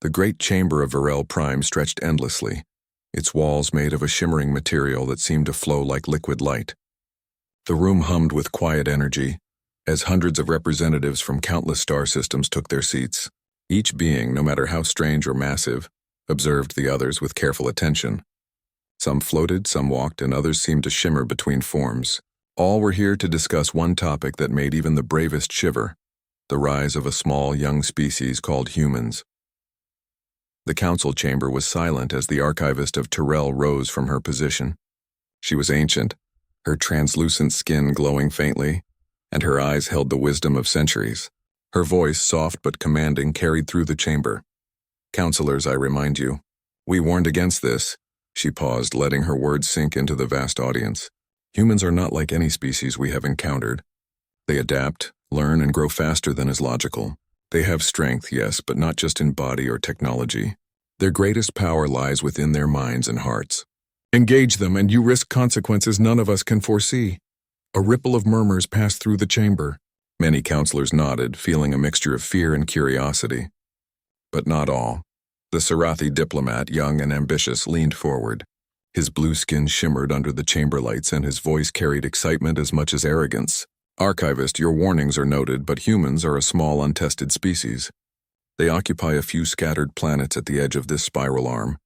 The great chamber of Varel Prime stretched endlessly, its walls made of a shimmering material that seemed to flow like liquid light. The room hummed with quiet energy, as hundreds of representatives from countless star systems took their seats. Each being, no matter how strange or massive, observed the others with careful attention. Some floated, some walked, and others seemed to shimmer between forms. All were here to discuss one topic that made even the bravest shiver: the rise of a small, young species called humans. The council chamber was silent as the archivist of Tyrell rose from her position. She was ancient, her translucent skin glowing faintly, and her eyes held the wisdom of centuries. Her voice, soft but commanding, carried through the chamber. "Counselors, I remind you, we warned against this." She paused, letting her words sink into the vast audience. "Humans are not like any species we have encountered. They adapt, learn, and grow faster than is logical. They have strength, yes, but not just in body or technology. Their greatest power lies within their minds and hearts. Engage them, and you risk consequences none of us can foresee." A ripple of murmurs passed through the chamber. Many counselors nodded, feeling a mixture of fear and curiosity. But not all. The Sarathi diplomat, young and ambitious, leaned forward. His blue skin shimmered under the chamber lights, and his voice carried excitement as much as arrogance. "Archivist, your warnings are noted, but humans are a small, untested species. They occupy a few scattered planets at the edge of this spiral arm.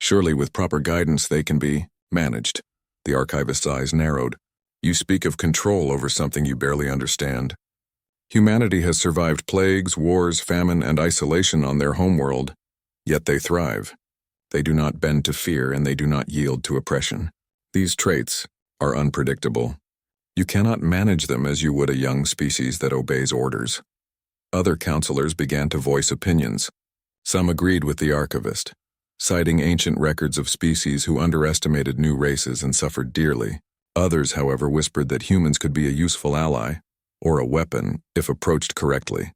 Surely with proper guidance they can be managed." The archivist's eyes narrowed. "You speak of control over something you barely understand. Humanity has survived plagues, wars, famine, and isolation on their homeworld, yet they thrive. They do not bend to fear, and they do not yield to oppression. These traits are unpredictable. You cannot manage them as you would a young species that obeys orders." Other counselors began to voice opinions. Some agreed with the archivist, citing ancient records of species who underestimated new races and suffered dearly. Others, however, whispered that humans could be a useful ally, or a weapon, if approached correctly.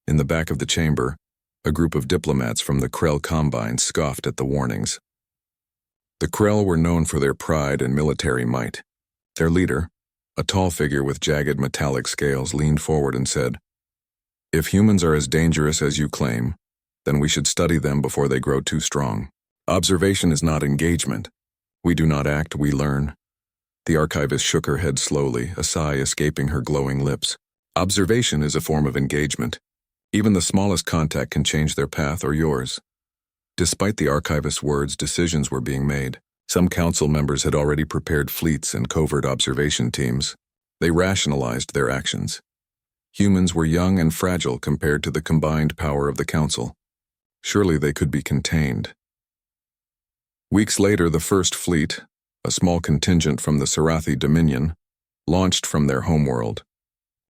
In the back of the chamber, a group of diplomats from the Krell Combine scoffed at the warnings. The Krell were known for their pride and military might. Their leader, a tall figure with jagged metallic scales, leaned forward and said, "If humans are as dangerous as you claim, then we should study them before they grow too strong. Observation is not engagement. We do not act, we learn." The archivist shook her head slowly, a sigh escaping her glowing lips. "Observation is a form of engagement. Even the smallest contact can change their path or yours." Despite the archivist's words, decisions were being made. Some council members had already prepared fleets and covert observation teams. They rationalized their actions. Humans were young and fragile compared to the combined power of the council. Surely they could be contained. Weeks later, the first fleet, a small contingent from the Sarathi Dominion, launched from their homeworld.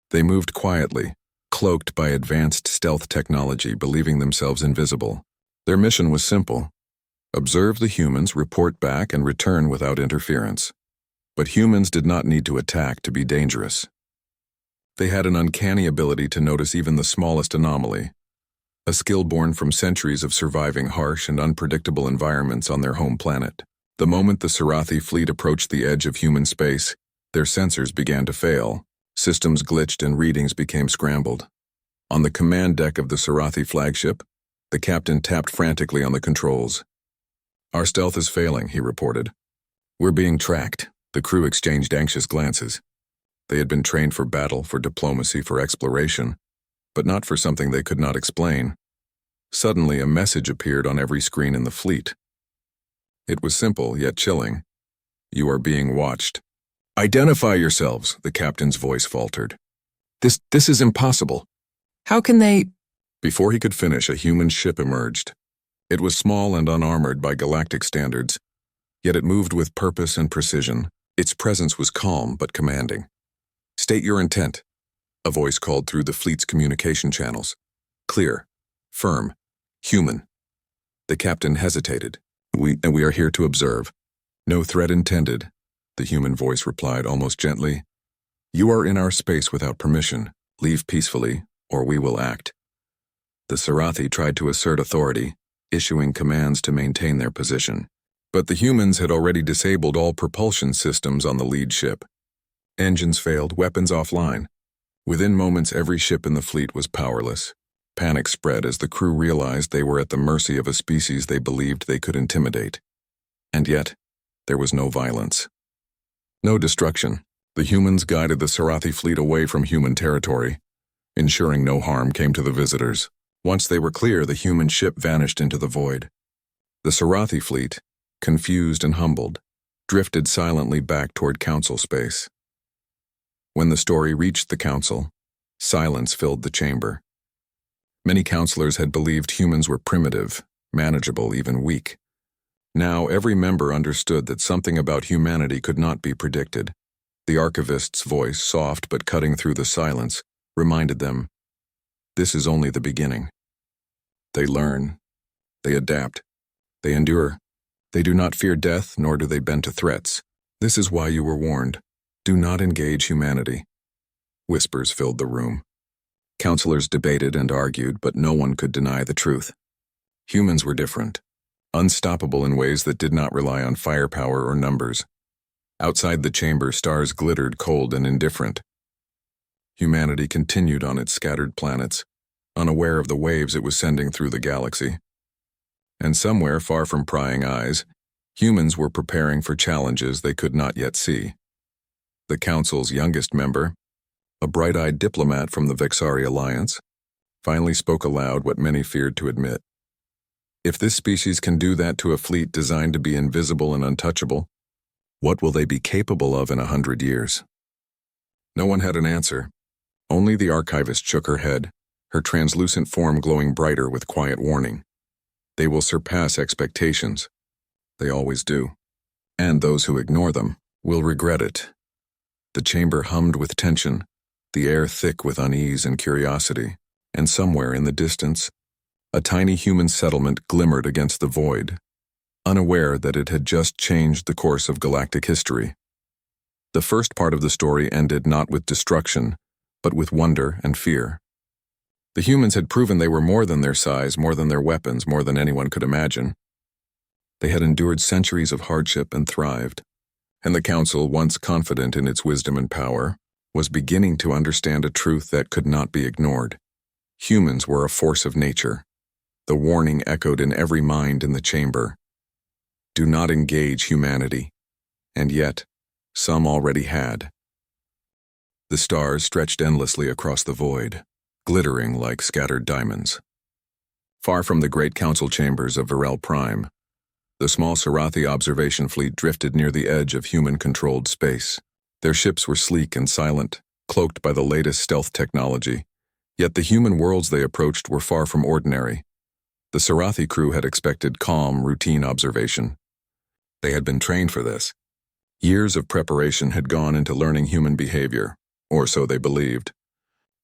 They moved quietly, cloaked by advanced stealth technology, believing themselves invisible. Their mission was simple: observe the humans, report back, and return without interference. But humans did not need to attack to be dangerous. They had an uncanny ability to notice even the smallest anomaly, a skill born from centuries of surviving harsh and unpredictable environments on their home planet. The moment the Sarathi fleet approached the edge of human space, their sensors began to fail. Systems glitched and readings became scrambled. On the command deck of the Sarathi flagship, the captain tapped frantically on the controls. "Our stealth is failing," he reported. "We're being tracked." The crew exchanged anxious glances. They had been trained for battle, for diplomacy, for exploration, but not for something they could not explain. Suddenly, a message appeared on every screen in the fleet. It was simple, yet chilling. "You are being watched." "Identify yourselves," the captain's voice faltered. This is impossible. How can they—" Before he could finish, a human ship emerged. It was small and unarmored by galactic standards, yet it moved with purpose and precision. Its presence was calm but commanding. "State your intent," a voice called through the fleet's communication channels. Clear, firm, human. The captain hesitated. We are here to observe." "No threat intended," the human voice replied almost gently. "You are in our space without permission. Leave peacefully, or we will act." The Sarathi tried to assert authority, issuing commands to maintain their position. But the humans had already disabled all propulsion systems on the lead ship. Engines failed, weapons offline. Within moments, every ship in the fleet was powerless. Panic spread as the crew realized they were at the mercy of a species they believed they could intimidate. And yet, there was no violence. No destruction. The humans guided the Sarathi fleet away from human territory, ensuring no harm came to the visitors. Once they were clear, the human ship vanished into the void. The Sarathi fleet, confused and humbled, drifted silently back toward council space. When the story reached the council, silence filled the chamber. Many councilors had believed humans were primitive, manageable, even weak. Now every member understood that something about humanity could not be predicted. The archivist's voice, soft but cutting through the silence, reminded them, this is only the beginning. They learn, they adapt, they endure. They do not fear death, nor do they bend to threats. This is why you were warned. Do not engage humanity. Whispers filled the room. Councilors debated and argued, but no one could deny the truth. Humans were different, unstoppable in ways that did not rely on firepower or numbers. Outside the chamber, stars glittered cold and indifferent. Humanity continued on its scattered planets, unaware of the waves it was sending through the galaxy. And somewhere far from prying eyes, humans were preparing for challenges they could not yet see. The Council's youngest member, a bright-eyed diplomat from the Vexari Alliance, finally spoke aloud what many feared to admit. If this species can do that to a fleet designed to be invisible and untouchable, what will they be capable of in 100 years? No one had an answer. Only the archivist shook her head, her translucent form glowing brighter with quiet warning. They will surpass expectations. They always do. And those who ignore them will regret it. The chamber hummed with tension, the air thick with unease and curiosity, and somewhere in the distance, a tiny human settlement glimmered against the void, unaware that it had just changed the course of galactic history. The first part of the story ended not with destruction, but with wonder and fear. The humans had proven they were more than their size, more than their weapons, more than anyone could imagine. They had endured centuries of hardship and thrived, and the Council, once confident in its wisdom and power, was beginning to understand a truth that could not be ignored. Humans were a force of nature. The warning echoed in every mind in the chamber. Do not engage humanity. And yet, some already had. The stars stretched endlessly across the void, glittering like scattered diamonds. Far from the great council chambers of GalacticPrime, the small Sarathi observation fleet drifted near the edge of human-controlled space. Their ships were sleek and silent, cloaked by the latest stealth technology, yet the human worlds they approached were far from ordinary. The Sarathi crew had expected calm, routine observation. They had been trained for this. Years of preparation had gone into learning human behavior, or so they believed.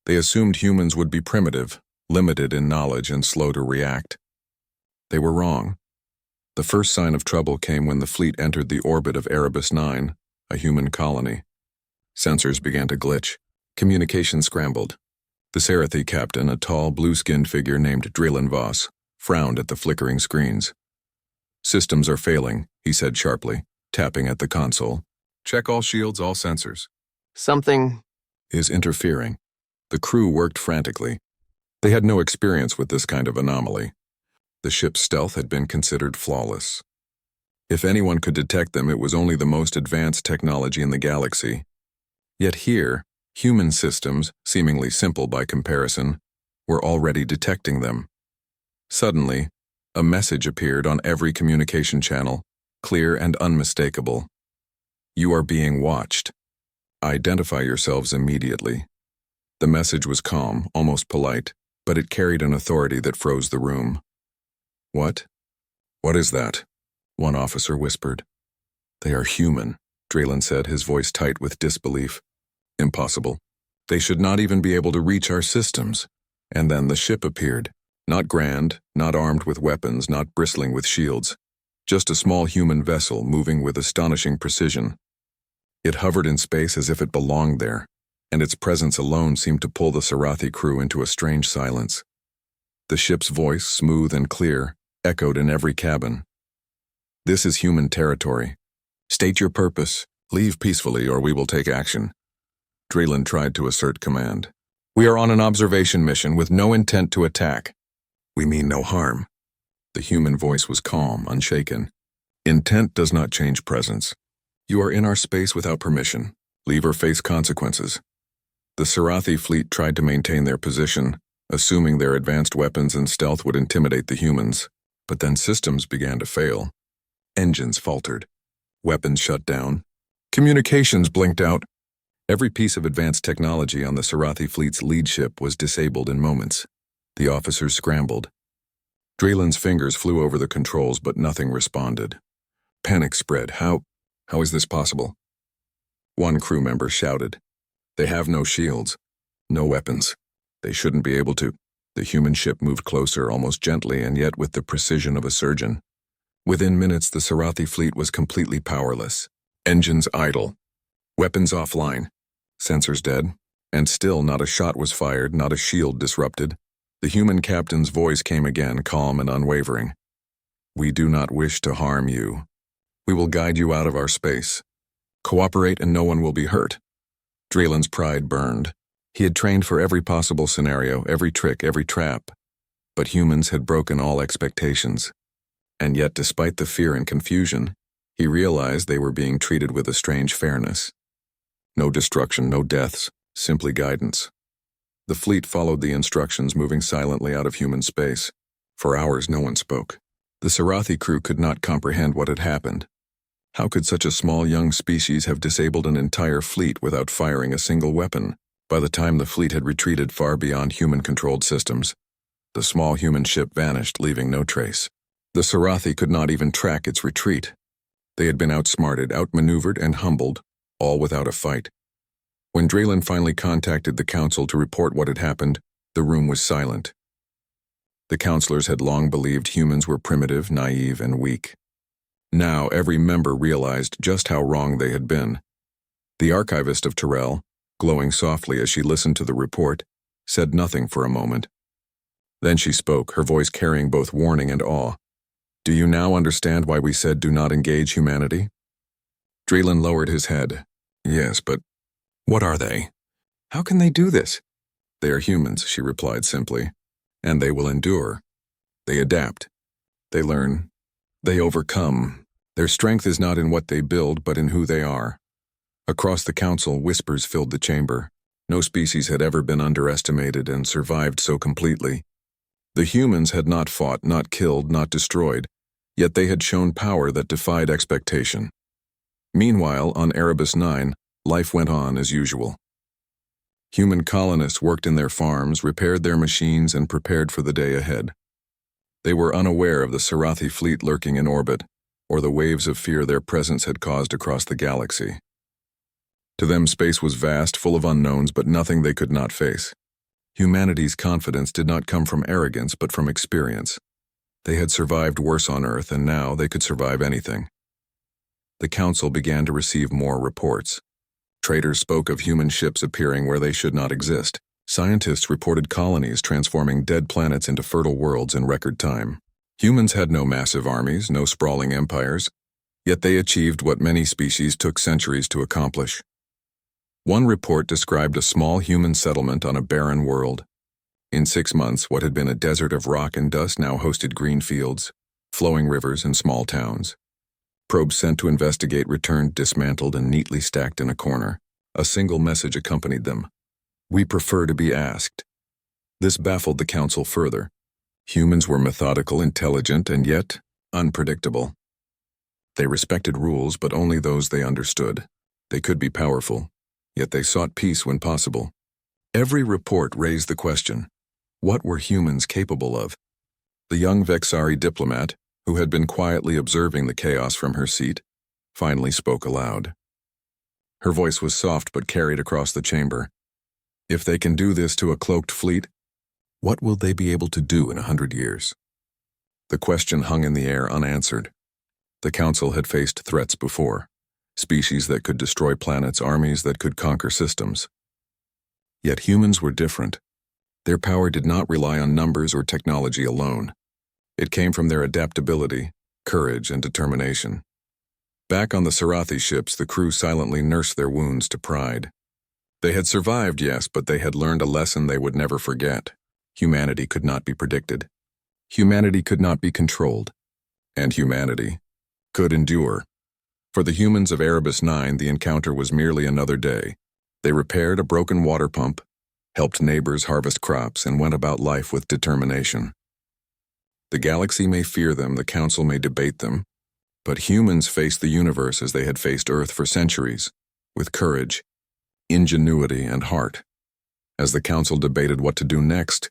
They assumed humans would be primitive, limited in knowledge and slow to react. They were wrong. The first sign of trouble came when the fleet entered the orbit of Erebus 9, a human colony. Sensors began to glitch. Communication scrambled. The Sarathi captain, a tall, blue-skinned figure named Draylen Voss, frowned at the flickering screens. Systems are failing, he said sharply, tapping at the console. Check all shields, all sensors. Something is interfering. The crew worked frantically. They had no experience with this kind of anomaly. The ship's stealth had been considered flawless. If anyone could detect them, it was only the most advanced technology in the galaxy. Yet here, human systems, seemingly simple by comparison, were already detecting them. Suddenly, a message appeared on every communication channel, clear and unmistakable. You are being watched. Identify yourselves immediately. The message was calm, almost polite, but it carried an authority that froze the room. What? What is that? One officer whispered. They are human, Draylen said, his voice tight with disbelief. Impossible. They should not even be able to reach our systems. And then the ship appeared. Not grand, not armed with weapons, not bristling with shields. Just a small human vessel moving with astonishing precision. It hovered in space as if it belonged there, and its presence alone seemed to pull the Sarathi crew into a strange silence. The ship's voice, smooth and clear, echoed in every cabin. This is human territory. State your purpose. Leave peacefully or we will take action. Draylen tried to assert command. We are on an observation mission with no intent to attack. We mean no harm. The human voice was calm, unshaken. Intent does not change presence. You are in our space without permission. Leave or face consequences. The Sarathi fleet tried to maintain their position, assuming their advanced weapons and stealth would intimidate the humans. But then systems began to fail. Engines faltered. Weapons shut down. Communications blinked out. Every piece of advanced technology on the Sarathi fleet's lead ship was disabled in moments. The officers scrambled. Draylen's fingers flew over the controls, but nothing responded. Panic spread. How is this possible? One crew member shouted. They have no shields, no weapons. They shouldn't be able to. The human ship moved closer, almost gently, and yet with the precision of a surgeon. Within minutes, the Sarathi fleet was completely powerless. Engines idle. Weapons offline. Sensors dead. And still not a shot was fired, not a shield disrupted. The human captain's voice came again, calm and unwavering. We do not wish to harm you. We will guide you out of our space. Cooperate and no one will be hurt. Draylen's pride burned. He had trained for every possible scenario, every trick, every trap. But humans had broken all expectations. And yet, despite the fear and confusion, he realized they were being treated with a strange fairness. No destruction, no deaths, simply guidance. The fleet followed the instructions, moving silently out of human space. For hours, no one spoke. The Sarathi crew could not comprehend what had happened. How could such a small young species have disabled an entire fleet without firing a single weapon? By the time the fleet had retreated far beyond human-controlled systems, the small human ship vanished, leaving no trace. The Sarathi could not even track its retreat. They had been outsmarted, outmaneuvered, and humbled, all without a fight. When Draylen finally contacted the council to report what had happened, the room was silent. The counselors had long believed humans were primitive, naive, and weak. Now every member realized just how wrong they had been. The archivist of Terrell, glowing softly as she listened to the report, said nothing for a moment. Then she spoke, her voice carrying both warning and awe. Do you now understand why we said do not engage humanity? Draylen lowered his head. Yes, but what are they? How can they do this? They are humans, she replied simply. And they will endure. They adapt. They learn. They overcome. Their strength is not in what they build, but in who they are. Across the council, whispers filled the chamber. No species had ever been underestimated and survived so completely. The humans had not fought, not killed, not destroyed, yet they had shown power that defied expectation. Meanwhile, on Erebus 9, life went on as usual. Human colonists worked in their farms, repaired their machines, and prepared for the day ahead. They were unaware of the Sarathi fleet lurking in orbit, or the waves of fear their presence had caused across the galaxy. To them, space was vast, full of unknowns, but nothing they could not face. Humanity's confidence did not come from arrogance, but from experience. They had survived worse on Earth, and now they could survive anything. The Council began to receive more reports. Traders spoke of human ships appearing where they should not exist. Scientists reported colonies transforming dead planets into fertile worlds in record time. Humans had no massive armies, no sprawling empires, yet they achieved what many species took centuries to accomplish. One report described a small human settlement on a barren world. In 6 months, what had been a desert of rock and dust now hosted green fields, flowing rivers, and small towns. Probes sent to investigate returned dismantled and neatly stacked in a corner. A single message accompanied them. We prefer to be asked. This baffled the Council further. Humans were methodical, intelligent, and yet unpredictable. They respected rules, but only those they understood. They could be powerful, yet they sought peace when possible. Every report raised the question, what were humans capable of? The young Vexari diplomat, who had been quietly observing the chaos from her seat, finally spoke aloud. Her voice was soft but carried across the chamber. If they can do this to a cloaked fleet, what will they be able to do in 100 years? The question hung in the air unanswered. The Council had faced threats before. Species that could destroy planets, armies that could conquer systems. Yet humans were different. Their power did not rely on numbers or technology alone. It came from their adaptability, courage, and determination. Back on the Sarathi ships, the crew silently nursed their wounds to pride. They had survived, yes, but they had learned a lesson they would never forget. Humanity could not be predicted. Humanity could not be controlled. And humanity could endure. For the humans of Erebus 9, the encounter was merely another day. They repaired a broken water pump, helped neighbors harvest crops, and went about life with determination. The galaxy may fear them, the Council may debate them, but humans faced the universe as they had faced Earth for centuries, with courage, ingenuity, and heart. As the Council debated what to do next,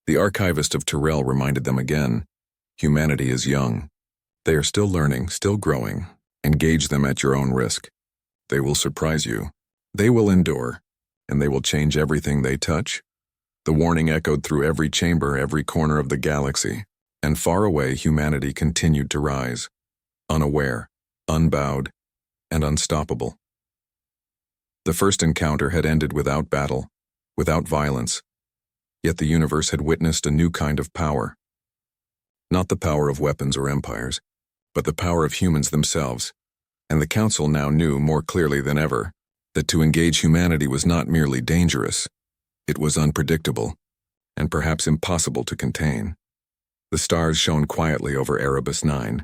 the archivist of Tyrell reminded them again, humanity is young. They are still learning, still growing. Engage them at your own risk. They will surprise you. They will endure, and they will change everything they touch. The warning echoed through every chamber, every corner of the galaxy, and far away humanity continued to rise, unaware, unbowed, and unstoppable. The first encounter had ended without battle, without violence, yet the universe had witnessed a new kind of power. Not the power of weapons or empires, but the power of humans themselves, and the Council now knew more clearly than ever that to engage humanity was not merely dangerous, it was unpredictable, and perhaps impossible to contain. The stars shone quietly over Erebus 9,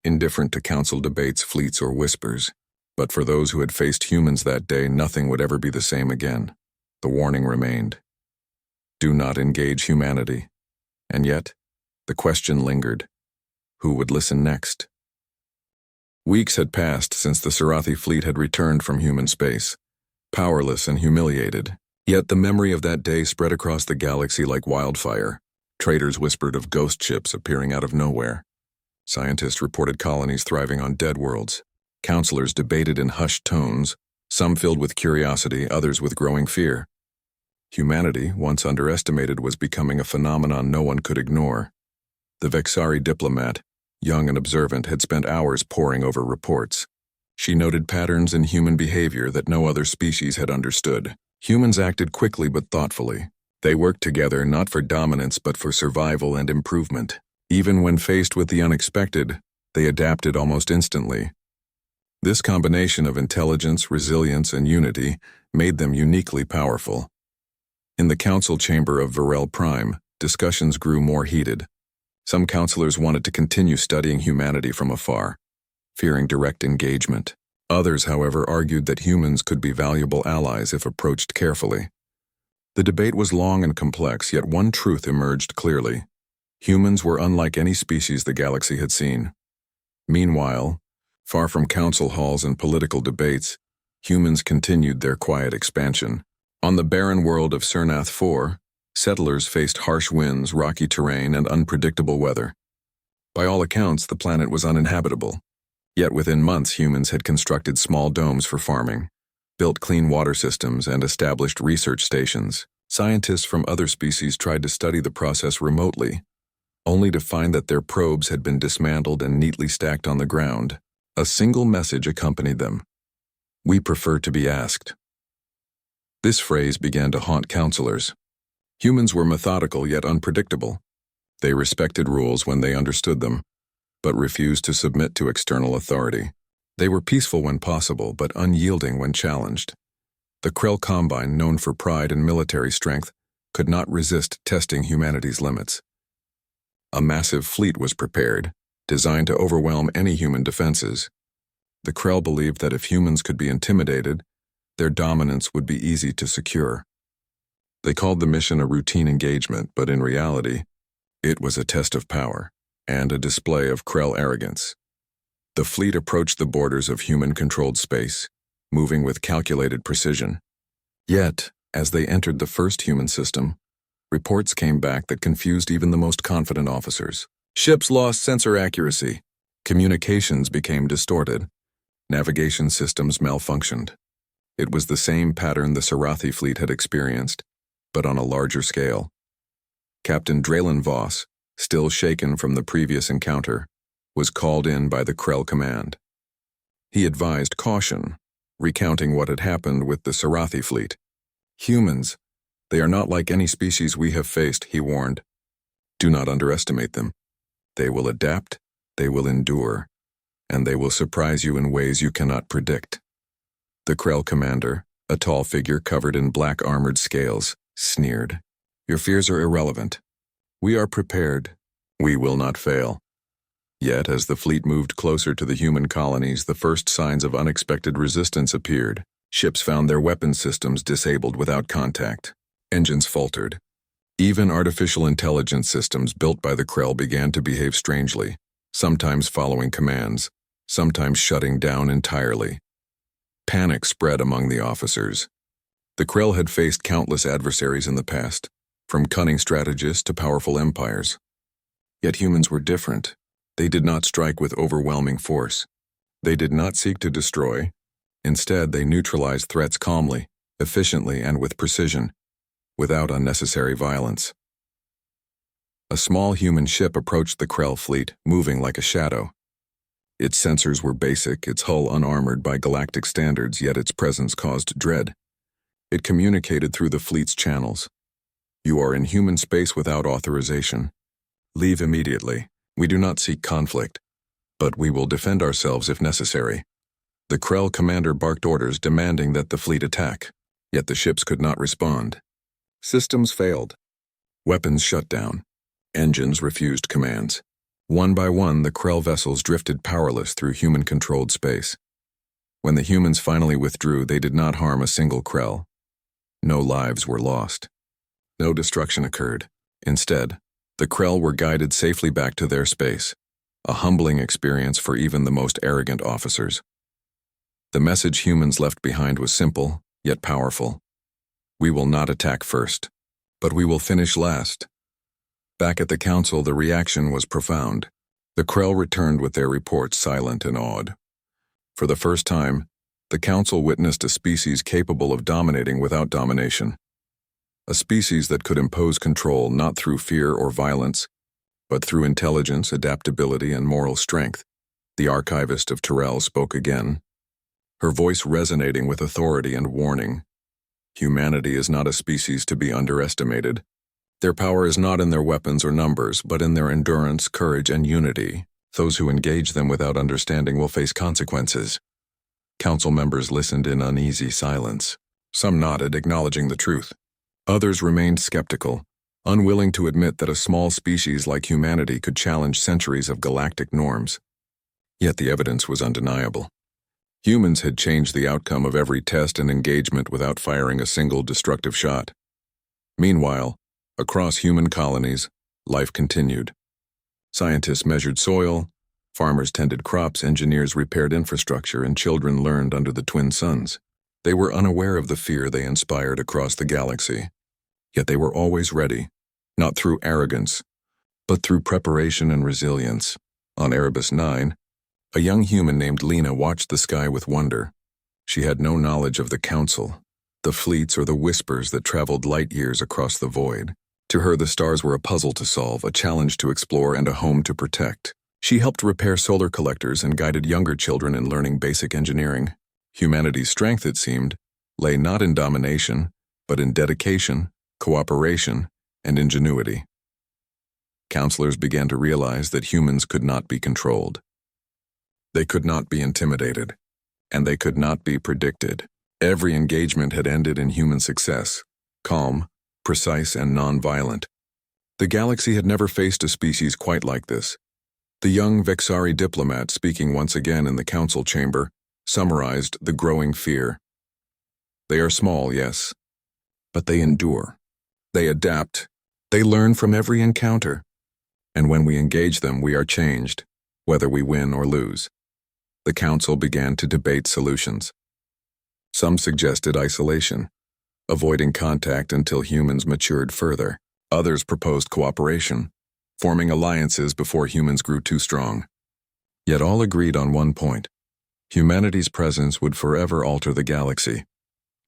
indifferent to Council debates, fleets, or whispers, but for those who had faced humans that day, nothing would ever be the same again. The warning remained. Do not engage humanity. And yet, the question lingered. Who would listen next? Weeks had passed since the Sarathi fleet had returned from human space, powerless and humiliated. Yet the memory of that day spread across the galaxy like wildfire. Traders whispered of ghost ships appearing out of nowhere. Scientists reported colonies thriving on dead worlds. Counselors debated in hushed tones, some filled with curiosity, others with growing fear. Humanity, once underestimated, was becoming a phenomenon no one could ignore. The Vexari diplomat, young and observant, had spent hours poring over reports. She noted patterns in human behavior that no other species had understood. Humans acted quickly but thoughtfully. They worked together not for dominance but for survival and improvement. Even when faced with the unexpected, they adapted almost instantly. This combination of intelligence, resilience, and unity made them uniquely powerful. In the council chamber of Varel Prime, discussions grew more heated. Some counselors wanted to continue studying humanity from afar, fearing direct engagement. Others, however, argued that humans could be valuable allies if approached carefully. The debate was long and complex, yet one truth emerged clearly. Humans were unlike any species the galaxy had seen. Meanwhile, far from council halls and political debates, humans continued their quiet expansion. On the barren world of Cernath IV, settlers faced harsh winds, rocky terrain, and unpredictable weather. By all accounts, the planet was uninhabitable. Yet within months, humans had constructed small domes for farming, built clean water systems, and established research stations. Scientists from other species tried to study the process remotely, only to find that their probes had been dismantled and neatly stacked on the ground. A single message accompanied them: "We prefer to be asked." This phrase began to haunt counselors. Humans were methodical yet unpredictable. They respected rules when they understood them, but refused to submit to external authority. They were peaceful when possible, but unyielding when challenged. The Krell Combine, known for pride and military strength, could not resist testing humanity's limits. A massive fleet was prepared, designed to overwhelm any human defenses. The Krell believed that if humans could be intimidated, their dominance would be easy to secure. They called the mission a routine engagement, but in reality, it was a test of power and a display of Krell arrogance. The fleet approached the borders of human-controlled space, moving with calculated precision. Yet, as they entered the first human system, reports came back that confused even the most confident officers. Ships lost sensor accuracy. Communications became distorted. Navigation systems malfunctioned. It was the same pattern the Sarathi fleet had experienced, but on a larger scale. Captain Draylen Voss, still shaken from the previous encounter, was called in by the Krell command. He advised caution, recounting what had happened with the Sarathi fleet. "Humans, they are not like any species we have faced," he warned. "Do not underestimate them. They will adapt, they will endure, and they will surprise you in ways you cannot predict." The Krell commander, A tall figure covered in black armored scales sneered. "Your fears are irrelevant. We are prepared. We will not fail." Yet, as the fleet moved closer to the human colonies, the first signs of unexpected resistance appeared. Ships found their weapon systems disabled without contact. Engines faltered. Even artificial intelligence systems built by the Krell began to behave strangely, sometimes following commands, sometimes shutting down entirely. Panic spread among the officers. The Krell had faced countless adversaries in the past, from cunning strategists to powerful empires. Yet humans were different. They did not strike with overwhelming force. They did not seek to destroy. Instead, they neutralized threats calmly, efficiently, and with precision, without unnecessary violence. A small human ship approached the Krell fleet, moving like a shadow. Its sensors were basic, its hull unarmored by galactic standards, yet its presence caused dread. It communicated through the fleet's channels. "You are in human space without authorization. Leave immediately. We do not seek conflict, but we will defend ourselves if necessary." The Krell commander barked orders demanding that the fleet attack, yet the ships could not respond. Systems failed. Weapons shut down. Engines refused commands. One by one, the Krell vessels drifted powerless through human-controlled space. When the humans finally withdrew, they did not harm a single Krell. No lives were lost. No destruction occurred. Instead, the Krell were guided safely back to their space, a humbling experience for even the most arrogant officers. The message humans left behind was simple, yet powerful. We will not attack first, but we will finish last. Back at the council, the reaction was profound. The Krell returned with their reports silent and awed. For the first time, the council witnessed a species capable of dominating without domination. A species that could impose control not through fear or violence, but through intelligence, adaptability, and moral strength. The archivist of Tyrell spoke again, her voice resonating with authority and warning. Humanity is not a species to be underestimated. Their power is not in their weapons or numbers, but in their endurance, courage, and unity. Those who engage them without understanding will face consequences. Council members listened in uneasy silence. Some nodded, acknowledging the truth. Others remained skeptical, unwilling to admit that a small species like humanity could challenge centuries of galactic norms. Yet the evidence was undeniable. Humans had changed the outcome of every test and engagement without firing a single destructive shot. Meanwhile, across human colonies, life continued. Scientists measured soil, farmers tended crops, engineers repaired infrastructure, and children learned under the twin suns. They were unaware of the fear they inspired across the galaxy. Yet they were always ready, not through arrogance, but through preparation and resilience. On Erebus 9, a young human named Lena watched the sky with wonder. She had no knowledge of the council, the fleets, or the whispers that traveled light years across the void. To her, the stars were a puzzle to solve, a challenge to explore, and a home to protect. She helped repair solar collectors and guided younger children in learning basic engineering. Humanity's strength, it seemed, lay not in domination, but in dedication, cooperation, and ingenuity. Counselors began to realize that humans could not be controlled. They could not be intimidated, and they could not be predicted. Every engagement had ended in human success, calm, precise, and non-violent. The galaxy had never faced a species quite like this. The young Vexari diplomat, speaking once again in the council chamber, summarized the growing fear. They are small, yes, but they endure. They adapt. They learn from every encounter. And when we engage them, we are changed, whether we win or lose. The council began to debate solutions. Some suggested isolation, avoiding contact until humans matured further. Others proposed cooperation, forming alliances before humans grew too strong. Yet all agreed on one point. Humanity's presence would forever alter the galaxy.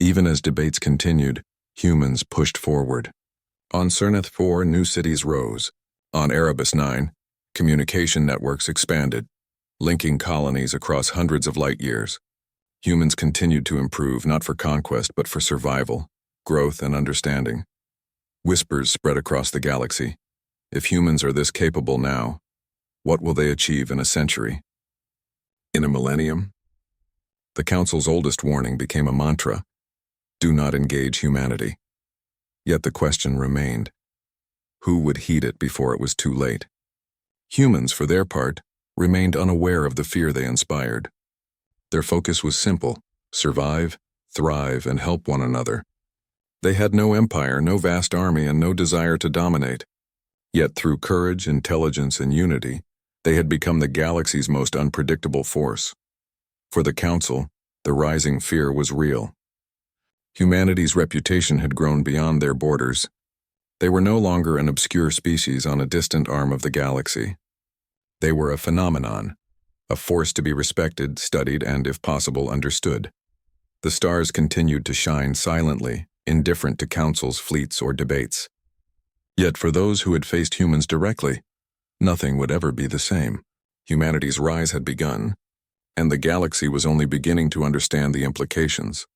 Even as debates continued, humans pushed forward. On Cernith 4, new cities rose. On Erebus 9, communication networks expanded, linking colonies across hundreds of light years. Humans continued to improve, not for conquest, but for survival, growth, and understanding. Whispers spread across the galaxy. If humans are this capable now, what will they achieve in a century? In a millennium? The Council's oldest warning became a mantra. Do not engage humanity. Yet the question remained. Who would heed it before it was too late? Humans, for their part, remained unaware of the fear they inspired. Their focus was simple: survive, thrive, and help one another. They had no empire, no vast army, and no desire to dominate. Yet through courage, intelligence, and unity, they had become the galaxy's most unpredictable force. For the Council, the rising fear was real. Humanity's reputation had grown beyond their borders. They were no longer an obscure species on a distant arm of the galaxy. They were a phenomenon, a force to be respected, studied, and, if possible, understood. The stars continued to shine silently, indifferent to councils, fleets, or debates. Yet for those who had faced humans directly, nothing would ever be the same. Humanity's rise had begun, and the galaxy was only beginning to understand the implications.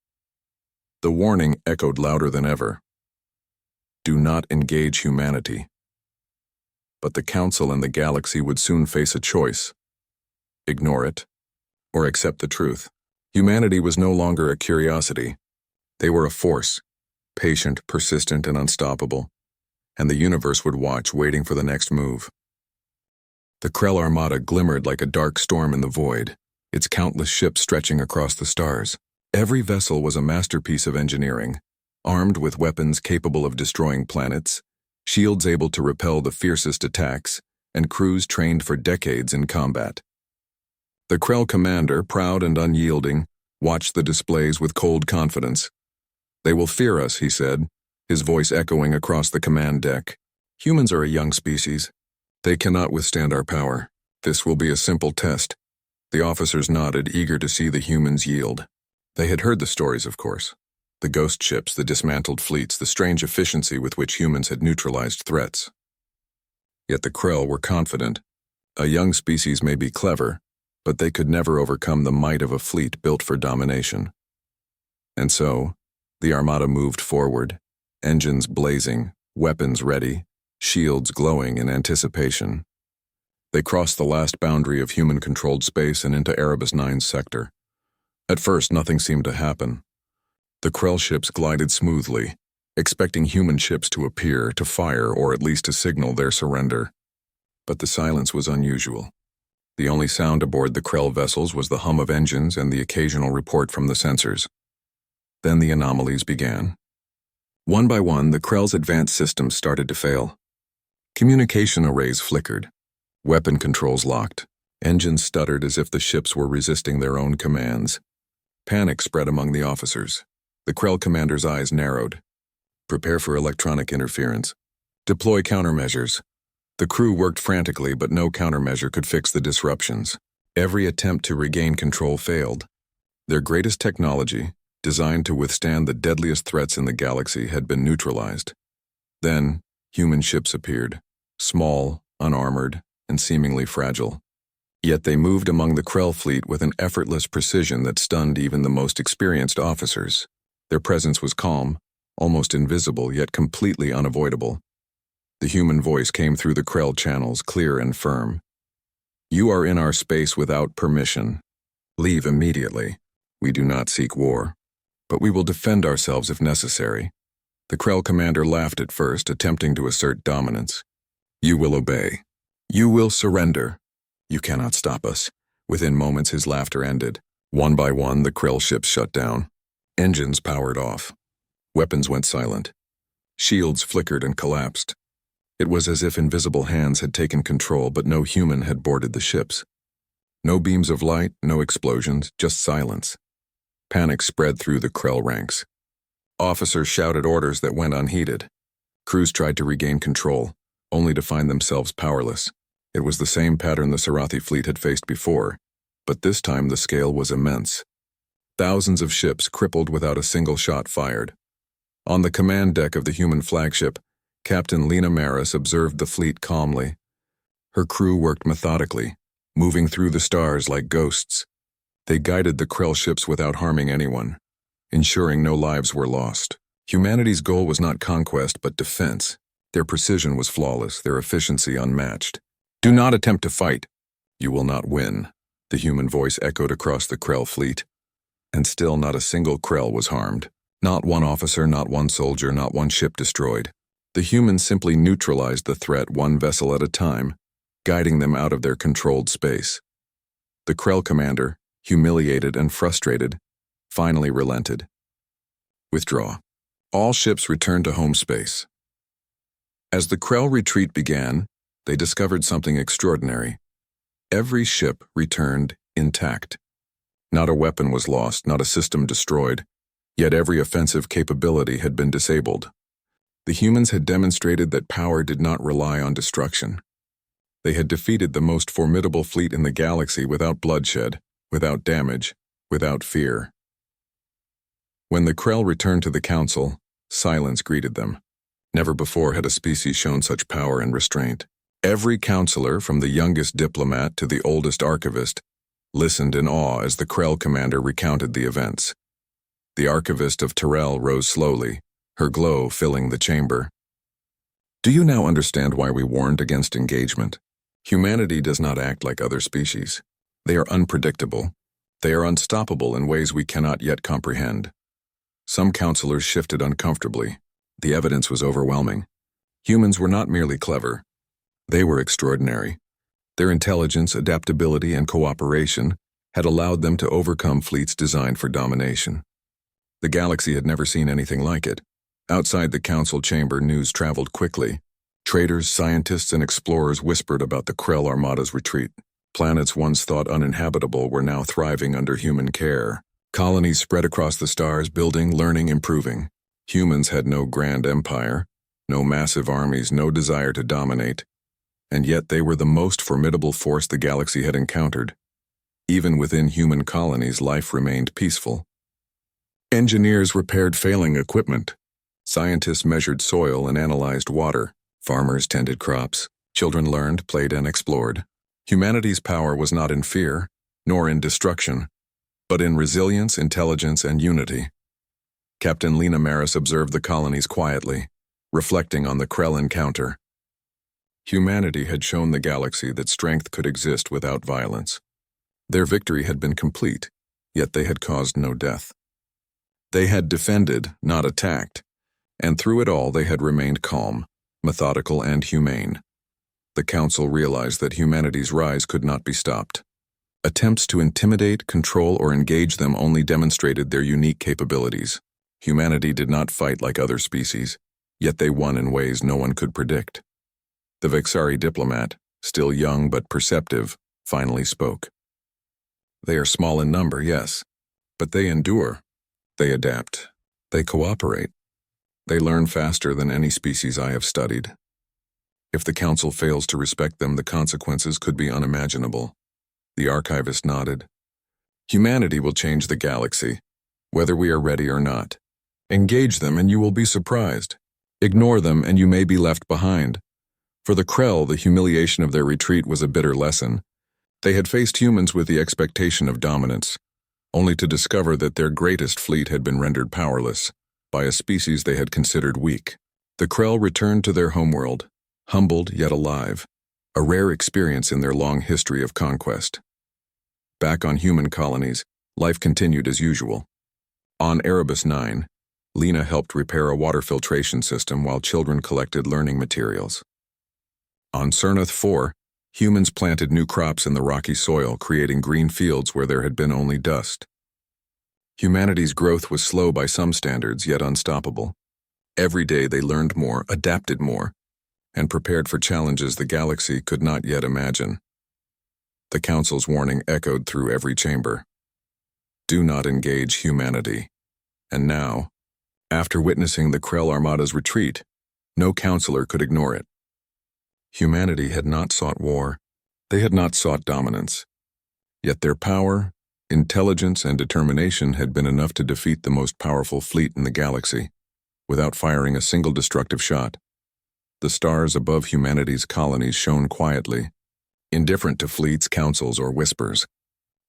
The warning echoed louder than ever. Do not engage humanity. But the Council and the galaxy would soon face a choice: ignore it, or accept the truth. Humanity was no longer a curiosity. They were a force, patient, persistent, and unstoppable, and the universe would watch, waiting for the next move. The Krell Armada glimmered like a dark storm in the void, its countless ships stretching across the stars. Every vessel was a masterpiece of engineering, armed with weapons capable of destroying planets, shields able to repel the fiercest attacks, and crews trained for decades in combat. The Krell commander, proud and unyielding, watched the displays with cold confidence. "They will fear us," he said, his voice echoing across the command deck. "Humans are a young species. They cannot withstand our power. This will be a simple test." The officers nodded, eager to see the humans yield. They had heard the stories, of course. The ghost ships, the dismantled fleets, the strange efficiency with which humans had neutralized threats. Yet the Krell were confident. A young species may be clever, but they could never overcome the might of a fleet built for domination. And so, the Armada moved forward, engines blazing, weapons ready, shields glowing in anticipation. They crossed the last boundary of human-controlled space and into Erebus 9's sector. At first, nothing seemed to happen. The Krell ships glided smoothly, expecting human ships to appear, to fire, or at least to signal their surrender. But the silence was unusual. The only sound aboard the Krell vessels was the hum of engines and the occasional report from the sensors. Then the anomalies began. One by one, the Krell's advanced systems started to fail. Communication arrays flickered. Weapon controls locked. Engines stuttered as if the ships were resisting their own commands. Panic spread among the officers. The Krell commander's eyes narrowed. Prepare for electronic interference. Deploy countermeasures. The crew worked frantically, but no countermeasure could fix the disruptions. Every attempt to regain control failed. Their greatest technology, designed to withstand the deadliest threats in the galaxy, had been neutralized. Then, human ships appeared, small, unarmored, and seemingly fragile. Yet they moved among the Krell fleet with an effortless precision that stunned even the most experienced officers. Their presence was calm, almost invisible, yet completely unavoidable. The human voice came through the Krell channels, clear and firm. "You are in our space without permission. Leave immediately. We do not seek war, but we will defend ourselves if necessary." The Krell commander laughed at first, attempting to assert dominance. "You will obey. You will surrender. You cannot stop us." Within moments, his laughter ended. One by one, the Krell ships shut down. Engines powered off. Weapons went silent. Shields flickered and collapsed. It was as if invisible hands had taken control, but no human had boarded the ships. No beams of light, no explosions, just silence. Panic spread through the Krell ranks. Officers shouted orders that went unheeded. Crews tried to regain control, only to find themselves powerless. It was the same pattern the Sarathi fleet had faced before, but this time the scale was immense. Thousands of ships crippled without a single shot fired. On the command deck of the human flagship, Captain Lena Maris observed the fleet calmly. Her crew worked methodically, moving through the stars like ghosts. They guided the Krell ships without harming anyone, ensuring no lives were lost. Humanity's goal was not conquest, but defense. Their precision was flawless, their efficiency unmatched. "Do not attempt to fight. You will not win," the human voice echoed across the Krell fleet. And still not a single Krell was harmed. Not one officer, not one soldier, not one ship destroyed. The humans simply neutralized the threat one vessel at a time, guiding them out of their controlled space. The Krell commander, humiliated and frustrated, finally relented. Withdraw. All ships returned to home space. As the Krell retreat began, they discovered something extraordinary. Every ship returned intact. Not a weapon was lost, not a system destroyed, yet every offensive capability had been disabled. The humans had demonstrated that power did not rely on destruction. They had defeated the most formidable fleet in the galaxy without bloodshed, without damage, without fear. When the Krell returned to the Council, silence greeted them. Never before had a species shown such power and restraint. Every counselor, from the youngest diplomat to the oldest archivist, listened in awe as the Krell commander recounted the events. The archivist of Terrell rose slowly, her glow filling the chamber. Do you now understand why we warned against engagement? Humanity does not act like other species. They are unpredictable. They are unstoppable in ways we cannot yet comprehend. Some counselors shifted uncomfortably. The evidence was overwhelming. Humans were not merely clever. They were extraordinary. Their intelligence, adaptability, and cooperation had allowed them to overcome fleets designed for domination. The galaxy had never seen anything like it. Outside the council chamber, news traveled quickly. Traders, scientists, and explorers whispered about the Krell Armada's retreat. Planets once thought uninhabitable were now thriving under human care. Colonies spread across the stars, building, learning, improving. Humans had no grand empire, no massive armies, no desire to dominate. And yet they were the most formidable force the galaxy had encountered. Even within human colonies, life remained peaceful. Engineers repaired failing equipment. Scientists measured soil and analyzed water. Farmers tended crops. Children learned, played, and explored. Humanity's power was not in fear, nor in destruction, but in resilience, intelligence, and unity. Captain Lena Maris observed the colonies quietly, reflecting on the Krell encounter. Humanity had shown the galaxy that strength could exist without violence. Their victory had been complete, yet they had caused no death. They had defended, not attacked, and through it all they had remained calm, methodical, and humane. The Council realized that humanity's rise could not be stopped. Attempts to intimidate, control, or engage them only demonstrated their unique capabilities. Humanity did not fight like other species, yet they won in ways no one could predict. The Vexari diplomat, still young but perceptive, finally spoke. They are small in number, yes, but they endure. They adapt. They cooperate. They learn faster than any species I have studied. If the Council fails to respect them, the consequences could be unimaginable. The archivist nodded. Humanity will change the galaxy, whether we are ready or not. Engage them and you will be surprised. Ignore them and you may be left behind. For the Krell, the humiliation of their retreat was a bitter lesson. They had faced humans with the expectation of dominance, only to discover that their greatest fleet had been rendered powerless by a species they had considered weak. The Krell returned to their homeworld, humbled yet alive, a rare experience in their long history of conquest. Back on human colonies, life continued as usual. On Erebus 9, Lena helped repair a water filtration system while children collected learning materials. On Cernuth 4, humans planted new crops in the rocky soil, creating green fields where there had been only dust. Humanity's growth was slow by some standards, yet unstoppable. Every day they learned more, adapted more, and prepared for challenges the galaxy could not yet imagine. The Council's warning echoed through every chamber. Do not engage humanity. And now, after witnessing the Krell Armada's retreat, no counselor could ignore it. Humanity had not sought war. They had not sought dominance. Yet their power, intelligence, and determination had been enough to defeat the most powerful fleet in the galaxy, without firing a single destructive shot. The stars above humanity's colonies shone quietly, indifferent to fleets, councils, or whispers.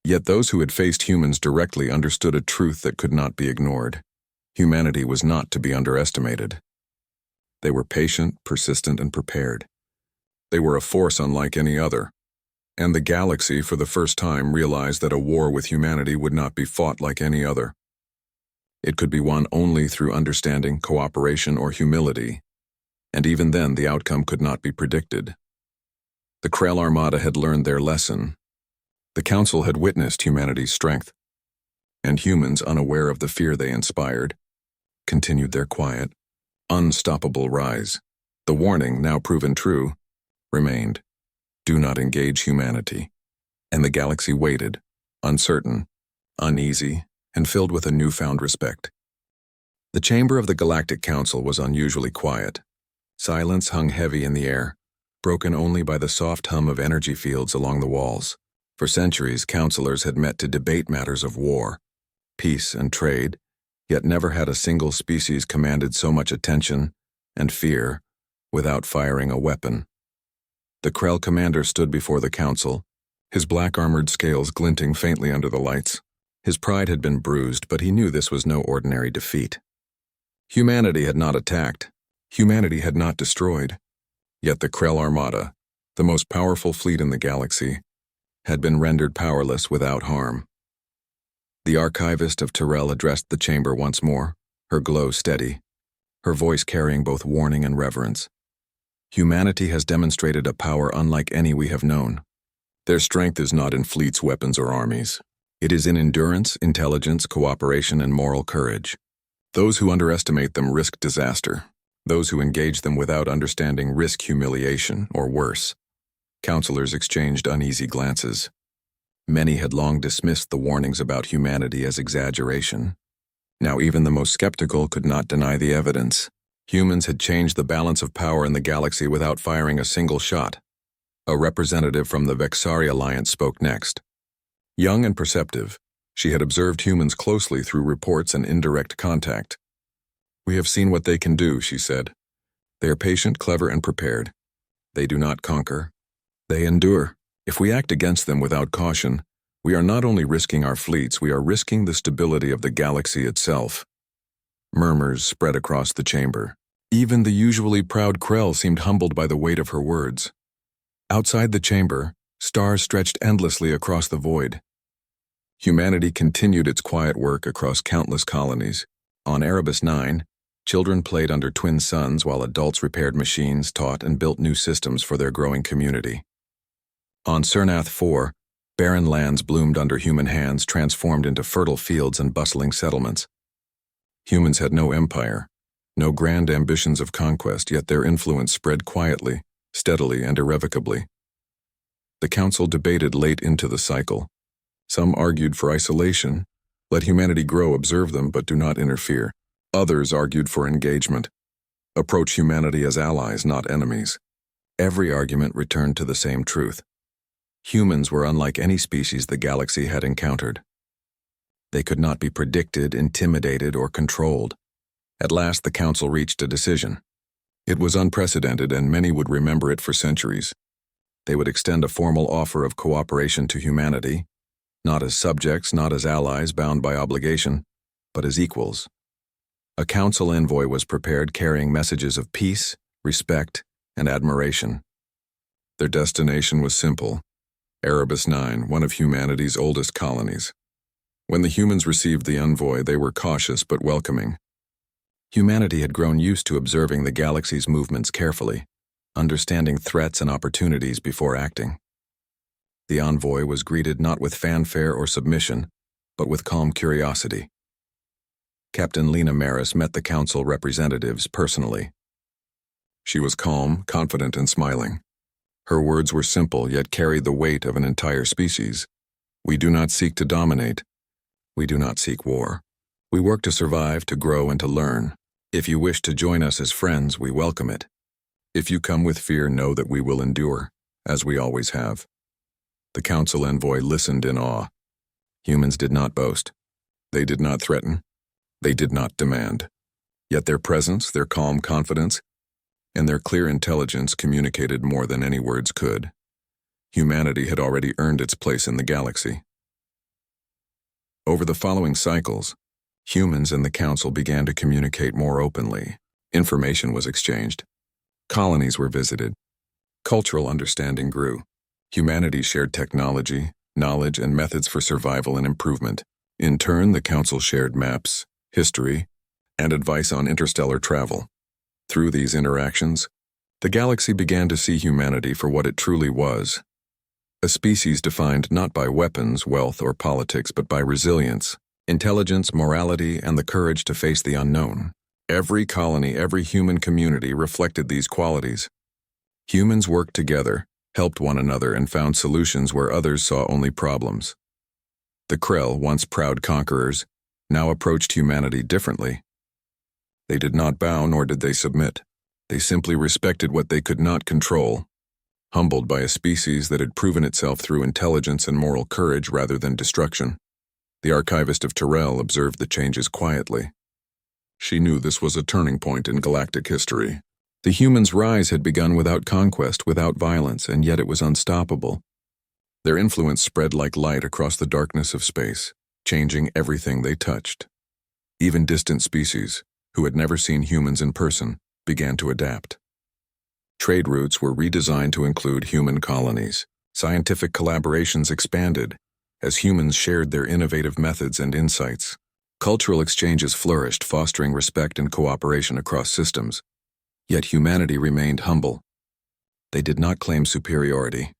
Yet those who had faced humans directly understood a truth that could not be ignored. Humanity was not to be underestimated. They were patient, persistent, and prepared. They were a force unlike any other, and the galaxy for the first time realized that a war with humanity would not be fought like any other. It could be won only through understanding, cooperation, or humility, and even then the outcome could not be predicted. The Krell Armada had learned their lesson. The Council had witnessed humanity's strength, and humans, unaware of the fear they inspired, continued their quiet, unstoppable rise. The warning, now proven true, remained: do not engage humanity. And the galaxy waited, uncertain, uneasy, and filled with a newfound respect. The chamber of the Galactic Council was unusually quiet. Silence hung heavy in the air, broken only by the soft hum of energy fields along the walls. For centuries, councilors had met to debate matters of war, peace, and trade, yet never had a single species commanded so much attention and fear without firing a weapon. The Krell commander stood before the council, his black armored scales glinting faintly under the lights. His pride had been bruised, but he knew this was no ordinary defeat. Humanity had not attacked. Humanity had not destroyed. Yet the Krell Armada, the most powerful fleet in the galaxy, had been rendered powerless without harm. The archivist of Tyrell addressed the chamber once more, her glow steady, her voice carrying both warning and reverence. Humanity has demonstrated a power unlike any we have known. Their strength is not in fleets, weapons, or armies. It is in endurance, intelligence, cooperation, and moral courage. Those who underestimate them risk disaster. Those who engage them without understanding risk humiliation, or worse. Councilors exchanged uneasy glances. Many had long dismissed the warnings about humanity as exaggeration. Now even the most skeptical could not deny the evidence. Humans had changed the balance of power in the galaxy without firing a single shot. A representative from the Vexari Alliance spoke next. Young and perceptive, she had observed humans closely through reports and indirect contact. "We have seen what they can do," she said. "They are patient, clever, and prepared. They do not conquer. They endure. If we act against them without caution, we are not only risking our fleets, we are risking the stability of the galaxy itself." Murmurs spread across the chamber. Even the usually proud Krell seemed humbled by the weight of her words. Outside the chamber, stars stretched endlessly across the void. Humanity continued its quiet work across countless colonies. On Erebus 9, children played under twin suns while adults repaired machines, taught, and built new systems for their growing community. On Cernath 4, barren lands bloomed under human hands, transformed into fertile fields and bustling settlements. Humans had no empire, no grand ambitions of conquest, yet their influence spread quietly, steadily, and irrevocably. The council debated late into the cycle. Some argued for isolation. Let humanity grow, observe them, but do not interfere. Others argued for engagement. Approach humanity as allies, not enemies. Every argument returned to the same truth. Humans were unlike any species the galaxy had encountered. They could not be predicted, intimidated, or controlled. At last, the council reached a decision. It was unprecedented, and many would remember it for centuries. They would extend a formal offer of cooperation to humanity, not as subjects, not as allies bound by obligation, but as equals. A council envoy was prepared carrying messages of peace, respect, and admiration. Their destination was simple: Erebus 9, one of humanity's oldest colonies. When the humans received the envoy, they were cautious but welcoming. Humanity had grown used to observing the galaxy's movements carefully, understanding threats and opportunities before acting. The envoy was greeted not with fanfare or submission, but with calm curiosity. Captain Lena Maris met the council representatives personally. She was calm, confident, and smiling. Her words were simple, yet carried the weight of an entire species. "We do not seek to dominate. We do not seek war. We work to survive, to grow, and to learn. If you wish to join us as friends, we welcome it. If you come with fear, know that we will endure, as we always have." The council envoy listened in awe. Humans did not boast. They did not threaten. They did not demand. Yet their presence, their calm confidence, and their clear intelligence communicated more than any words could. Humanity had already earned its place in the galaxy. Over the following cycles, humans and the council began to communicate more openly. Information was exchanged. Colonies were visited. Cultural understanding grew. Humanity shared technology, knowledge, and methods for survival and improvement. In turn, the council shared maps, history, and advice on interstellar travel. Through these interactions, the galaxy began to see humanity for what it truly was, a species defined not by weapons, wealth, or politics, but by resilience, intelligence, morality, and the courage to face the unknown. Every colony, every human community reflected these qualities. Humans worked together, helped one another, and found solutions where others saw only problems. The Krell, once proud conquerors, now approached humanity differently. They did not bow, nor did they submit. They simply respected what they could not control, humbled by a species that had proven itself through intelligence and moral courage rather than destruction. The archivist of Tyrell observed the changes quietly. She knew this was a turning point in galactic history. The humans' rise had begun without conquest, without violence, and yet it was unstoppable. Their influence spread like light across the darkness of space, changing everything they touched. Even distant species, who had never seen humans in person, began to adapt. Trade routes were redesigned to include human colonies. Scientific collaborations expanded as humans shared their innovative methods and insights. Cultural exchanges flourished, fostering respect and cooperation across systems. Yet humanity remained humble. They did not claim superiority.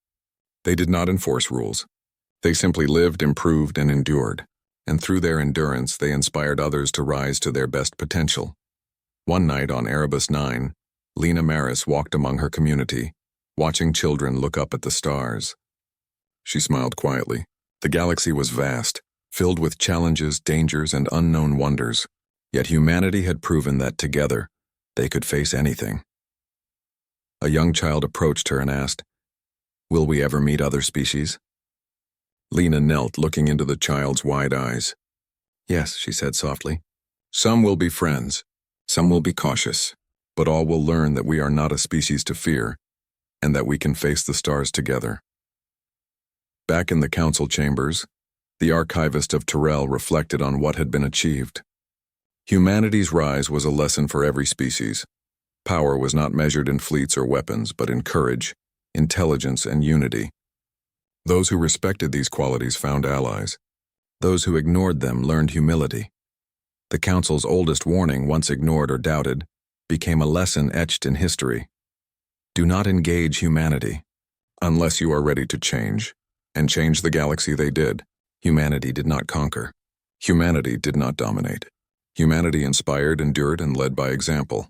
They did not enforce rules. They simply lived, improved, and endured. And through their endurance, they inspired others to rise to their best potential. One night on Erebus 9, Lena Maris walked among her community, watching children look up at the stars. She smiled quietly. The galaxy was vast, filled with challenges, dangers, and unknown wonders. Yet humanity had proven that together, they could face anything. A young child approached her and asked, "Will we ever meet other species?" Lena knelt, looking into the child's wide eyes. "Yes," she said softly. "Some will be friends, some will be cautious, but all will learn that we are not a species to fear, and that we can face the stars together." Back in the council chambers, the archivist of Tyrell reflected on what had been achieved. Humanity's rise was a lesson for every species. Power was not measured in fleets or weapons, but in courage, intelligence, and unity. Those who respected these qualities found allies. Those who ignored them learned humility. The Council's oldest warning, once ignored or doubted, became a lesson etched in history. Do not engage humanity, unless you are ready to change. And change the galaxy they did. Humanity did not conquer. Humanity did not dominate. Humanity inspired, endured, and led by example.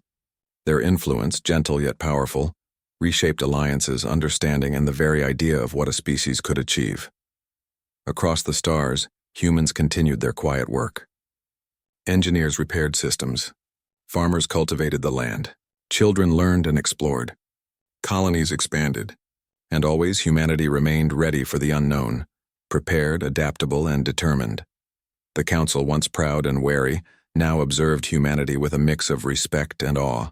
Their influence, gentle yet powerful, reshaped alliances, understanding, and the very idea of what a species could achieve. Across the stars, humans continued their quiet work. Engineers repaired systems. Farmers cultivated the land. Children learned and explored. Colonies expanded. And always humanity remained ready for the unknown, prepared, adaptable, and determined. The Council, once proud and wary, now observed humanity with a mix of respect and awe.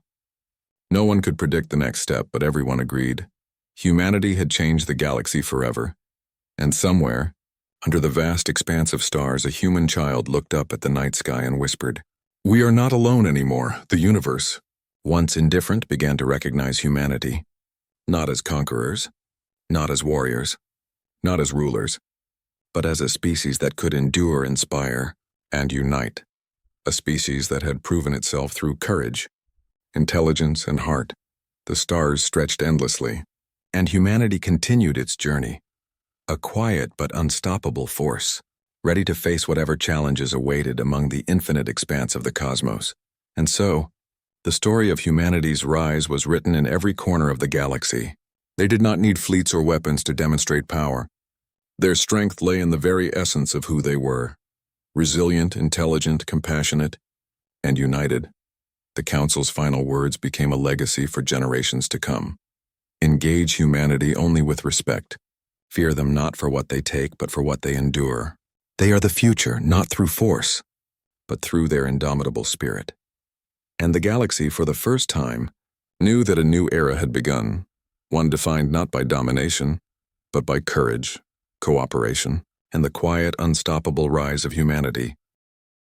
No one could predict the next step, but everyone agreed. Humanity had changed the galaxy forever. And somewhere, under the vast expanse of stars, a human child looked up at the night sky and whispered, "We are not alone anymore. The universe, once indifferent, began to recognize humanity. Not as conquerors, not as warriors, not as rulers, but as a species that could endure, inspire, and unite. A species that had proven itself through courage, intelligence, and heart. The stars stretched endlessly, and humanity continued its journey. A quiet but unstoppable force, ready to face whatever challenges awaited among the infinite expanse of the cosmos. And so, the story of humanity's rise was written in every corner of the galaxy. They did not need fleets or weapons to demonstrate power. Their strength lay in the very essence of who they were. Resilient, intelligent, compassionate, and united. The Council's final words became a legacy for generations to come. Engage humanity only with respect. Fear them not for what they take, but for what they endure. They are the future, not through force, but through their indomitable spirit. And the galaxy, for the first time, knew that a new era had begun. One defined not by domination, but by courage, cooperation, and the quiet, unstoppable rise of humanity.